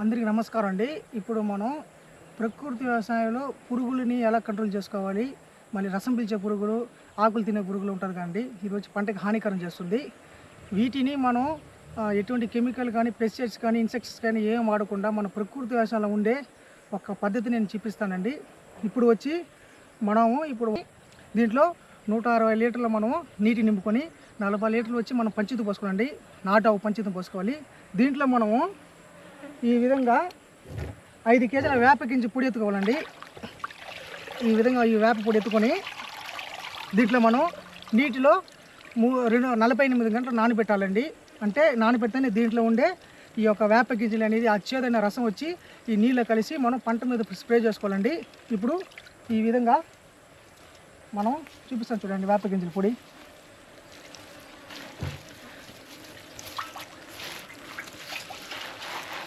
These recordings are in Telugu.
అందరికీ నమస్కారం అండి. ఇప్పుడు మనం ప్రకృతి వ్యవసాయంలో పురుగులని ఎలా కంట్రోల్ చేసుకోవాలి, మళ్ళీ రసం పీల్చే పురుగులు, ఆకులు తినే పురుగులు ఉంటుంది కదండి, ఇది వచ్చి పంటకి హానికరం చేస్తుంది. వీటిని మనం ఎటువంటి కెమికల్ కానీ, పెస్టిసైడ్స్ కానీ, ఇన్సెక్ట్స్ కానీ ఏం వాడకుండా మన ప్రకృతి వ్యవసాయంలో ఉండే ఒక పద్ధతి నేను చూపిస్తానండి. ఇప్పుడు వచ్చి ఇప్పుడు దీంట్లో 160 లీటర్లు మనము నీటి నింపుకొని 40 లీటర్లు వచ్చి మనం పంచితం పోసుకోవాలండి. నాటావు పంచితం పోసుకోవాలి. దీంట్లో మనము ఈ విధంగా 5 కేజీల వేప గింజ పొడి ఎత్తుకోవాలండి. ఈ విధంగా ఈ వేప పొడి ఎత్తుకొని దీంట్లో మనం నీటిలో 48 గంటలు నానబెట్టాలండి. అంటే నానబెడితేనే దీంట్లో ఉండే ఈ యొక్క వేప గింజలు అనేది అచ్చేదైన రసం వచ్చి ఈ నీళ్ళు కలిసి మనం పంట మీద స్ప్రే చేసుకోవాలండి. ఇప్పుడు ఈ విధంగా మనం చూపిస్తాం చూడండి, వేప గింజల పొడి.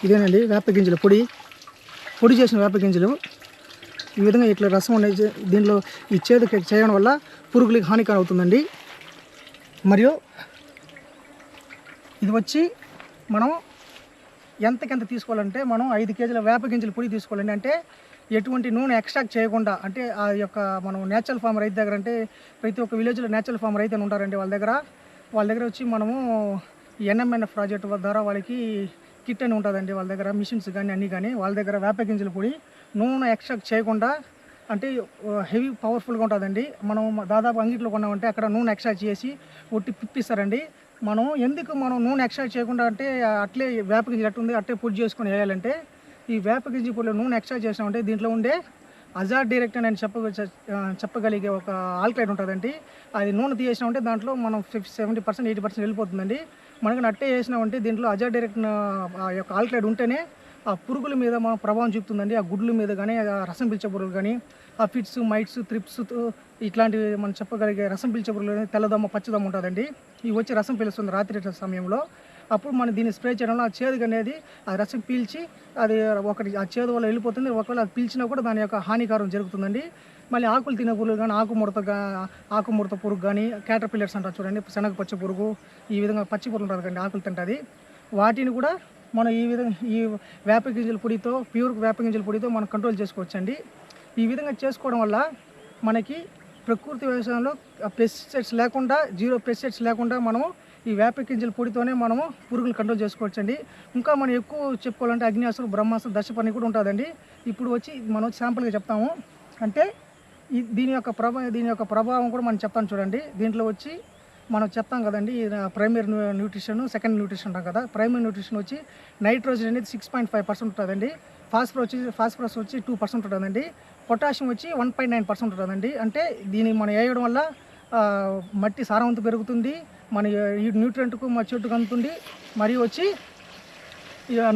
ఇదేనండి వేప గింజల పొడి చేసిన వేప గింజలు. ఈ విధంగా ఇట్లా రసం అనేది దీనిలో ఈ చేదు చేయడం వల్ల పురుగులకి హానికరం అవుతుందండి. మరియు ఇది వచ్చి మనం ఎంతకెంత తీసుకోవాలంటే మనం 5 కేజీల వేప గింజల పొడి తీసుకోవాలండి. అంటే ఎటువంటి నూనె ఎక్స్ట్రాక్ట్ చేయకుండా, అంటే ఆ యొక్క మనం నేచురల్ ఫామ్ రైతు దగ్గర, అంటే ప్రతి ఒక్క విలేజ్లో నేచురల్ ఫామ్ రైతు అని ఉంటారండి. వాళ్ళ దగ్గర వచ్చి మనము NMNF ప్రాజెక్ట్ ద్వారా వాళ్ళకి కిట్ అని ఉంటుందండి. వాళ్ళ దగ్గర మిషన్స్ కానీ అన్నీ కానీ వాళ్ళ దగ్గర వేప గింజల పొడి నూనె ఎక్స్ట్రాక్ట్ చేయకుండా, అంటే హెవీ పవర్ఫుల్గా ఉంటుందండి. మనం దాదాపు అంగిట్లో కొన్నామంటే అక్కడ నూనె ఎక్స్ట్రాక్ట్ చేసి ఒట్టి పిప్పిస్తారండి. మనం నూనె ఎక్స్ట్రాక్ట్ చేయకుండా, అంటే అట్లే వేప గింజలు ఎట్టుంది అట్లే పొడి చేసుకొని వేయాలంటే, ఈ వేప గింజ పొడిలో నూనె ఎక్స్ట్రాక్ట్ చేసామంటే దీంట్లో ఉండే అజార్ డైరెక్ట్ అని చెప్పగలిగే ఒక ఆల్కలైడ్ ఉంటుందండి. అది నూనె తీసేసినామంటే దాంట్లో మనం 70% 80% వెళ్ళిపోతుందండి. మనకి అట్టే వేసినామంటే దీంట్లో అజార్ డైరెక్ట్ ఆ యొక్క ఆల్కలైడ్ ఉంటేనే ఆ పురుగుల మీద మనం ప్రభావం చూపుతుందండి. ఆ గుడ్ల మీద కానీ, రసం పీల్చే పురుగులు కానీ, ఆ ఫిట్స్, మైట్స్, త్రిప్స్ ఇట్లాంటివి మనం చెప్పగలిగే రసం పీల్చే పురుగులు తెల్లదమ్మ, పచ్చదమ్మ ఉంటుందండి. ఇవి వచ్చి రసం పీలుస్తుంది రాత్రి సమయంలో. అప్పుడు మనం దీన్ని స్ప్రే చేయడంలో ఆ చేదు అనేది ఆ రసం పీల్చి అది ఒకటి ఆ చేదు వల్ల వెళ్ళిపోతుంది. ఒకవేళ అది పీల్చినా కూడా దాని యొక్క హానికారం జరుగుతుందండి. మళ్ళీ ఆకులు తినే పురుగు కానీ, ఆకుముడత పురుగు కానీ, క్యాటర్పిల్లర్స్ అంటారు చూడండి, శనగ పచ్చ పురుగు, ఈ విధంగా పచ్చి పురుగు ఉంటుంది కండి, ఆకులు తింటుంది. వాటిని కూడా మనం ఈ విధంగా ఈ వేప గింజల పొడితో, ప్యూర్ వేప గింజల పొడితో మనం కంట్రోల్ చేసుకోవచ్చండి. ఈ విధంగా చేసుకోవడం వల్ల మనకి ప్రకృతి వ్యవసాయంలో పెస్టిసైడ్స్ లేకుండా, జీరో పెస్టిసైడ్స్ లేకుండా మనము ఈ వేప గింజల పొడితోనే మనము పురుగులు కంట్రోల్ చేసుకోవచ్చండి. ఇంకా మనం ఎక్కువ చెప్పుకోవాలంటే అగ్నియాస్త్రం, బ్రహ్మాస్త్రం, దశపర్ణి కూడా ఉంటుందండి. ఇప్పుడు వచ్చి మనం శాంపుల్గా చెప్తాము. అంటే దీని యొక్క ప్రభావం కూడా మనం చెప్తాను చూడండి. దీంట్లో వచ్చి మనం చెప్తాం కదండి, ప్రైమరీ న్యూట్రిషన్, సెకండ్ న్యూట్రిషన్ ఉంటాం కదా. ప్రైమరీ న్యూట్రిషన్ వచ్చి నైట్రోజన్ అనేది 6.5% ఉంటుందండి. ఫాస్ఫరస్ వచ్చి 2% ఉంటుందండి. పొటాషియం వచ్చి 1.9% ఉంటుందండి. అంటే దీన్ని మనం వేయడం వల్ల మట్టి సారవంతం పెరుగుతుంది, మన ఈ న్యూట్రియంట్కు మా చెట్టుకు అందుతుంది. మరియు వచ్చి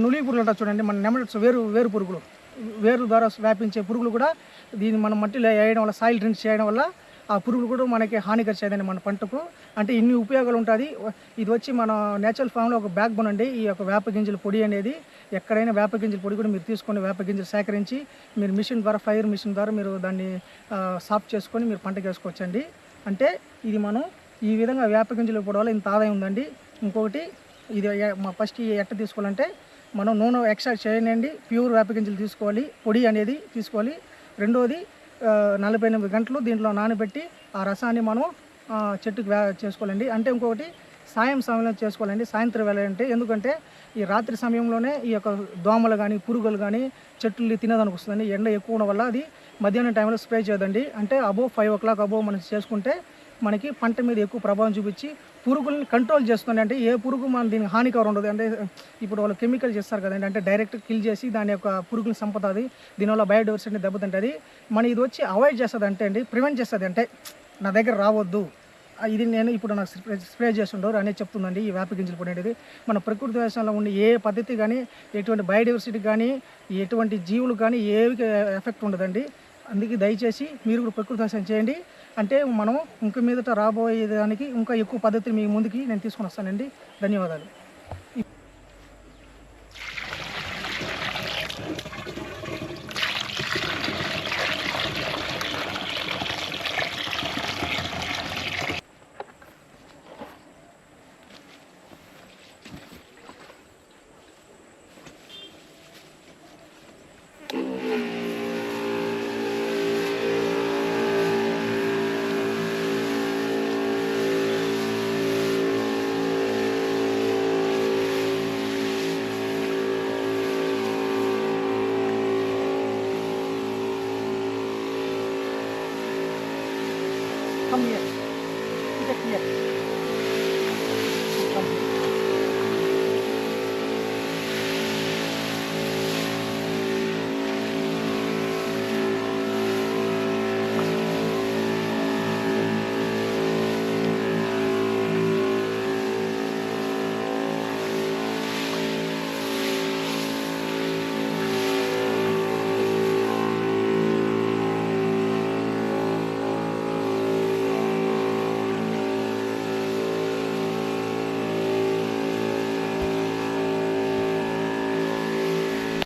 నులి పురుగులు ఉంటాయి చూడండి, మన నెమటోడ్స్, వేరు పురుగులు, వేరు ద్వారా వ్యాపించే పురుగులు కూడా దీన్ని మనం మట్టిలో వేయడం వల్ల, సాయిల్ డ్రింక్స్ చేయడం వల్ల ఆ పురుగులు కూడా మనకి హానికరిచేదండి మన పంటకు. అంటే ఇన్ని ఉపయోగాలు ఉంటుంది. ఇది వచ్చి మన నేచురల్ ఫామ్లో ఒక బ్యాక్ బోన్ అండి. ఈ యొక్క వేప గింజల పొడి అనేది ఎక్కడైనా వేప గింజల పొడి కూడా మీరు తీసుకొని వేప గింజలు సేకరించి మీరు మిషన్ ద్వారా, ఫైర్ మిషన్ ద్వారా మీరు దాన్ని సాఫ్ చేసుకొని మీరు పంటకు వేసుకోవచ్చండి. అంటే ఇది మనం ఈ విధంగా వేప గింజలు పొడి వల్ల ఇంత ఆదాయం ఉందండి. ఇంకొకటి ఇది ఫస్ట్ ఎట్ట తీసుకోవాలంటే, మనం నూనె ఎక్స్ట్రాక్ట్ చేయనండి, ప్యూర్ వేప గింజలు తీసుకోవాలి, పొడి అనేది తీసుకోవాలి. రెండోది 48 గంటలు దీంట్లో నానబెట్టి ఆ రసాన్ని మనం చెట్టుకు చేసుకోవాలండి. అంటే ఇంకొకటి సమయంలో చేసుకోవాలండి, సాయంత్రం వేళ. అంటే ఎందుకంటే ఈ రాత్రి సమయంలోనే ఈ యొక్క దోమలు కానీ, పురుగులు కానీ చెట్లు తినేదానికి వస్తుందండి. ఎండ ఎక్కువ ఉండడం వల్ల అది మధ్యాహ్నం టైంలో స్ప్రే చేయదండి. అంటే 5 o'clock మనం చేసుకుంటే మనకి పంట మీద ఎక్కువ ప్రభావం చూపించి పురుగుల్ని కంట్రోల్ చేస్తుంది. అంటే ఏ పురుగు మన దీనికి హానికరం ఉండదు. అంటే ఇప్పుడు వాళ్ళు కెమికల్ చేస్తారు కదండి, అంటే డైరెక్ట్ కిల్ చేసి దాని యొక్క పురుగుని చంపుతుంది. దీనివల్ల బయోడైవర్సిటీ దెబ్బతింటుంది. మన ఇది వచ్చి అవాయిడ్ చేస్తుంది, అంటే అండి ప్రివెంట్ చేస్తుంది. అంటే నా దగ్గర రావద్దు, ఇది నేను ఇప్పుడు నాకు స్ప్రే చేస్తుండరు అనేది చెప్తుందండి ఈ వేప గింజలు పొడి అనేది. మన ప్రకృతి వ్యవసాయంలో ఉండే ఏ పద్ధతి కానీ, ఎటువంటి బయోడైవర్సిటీ కానీ, ఎటువంటి జీవులు కానీ ఏవి ఎఫెక్ట్ ఉండదండి. అందుకే దయచేసి మీరు కూడా ప్రకృతి వ్యవసాయం చేయండి. అంటే మనం ఇంక మీదట రాబోయే దానికి ఇంకా ఎక్కువ పద్ధతిని మీ ముందుకి నేను తీసుకొని వస్తానండి. ధన్యవాదాలు.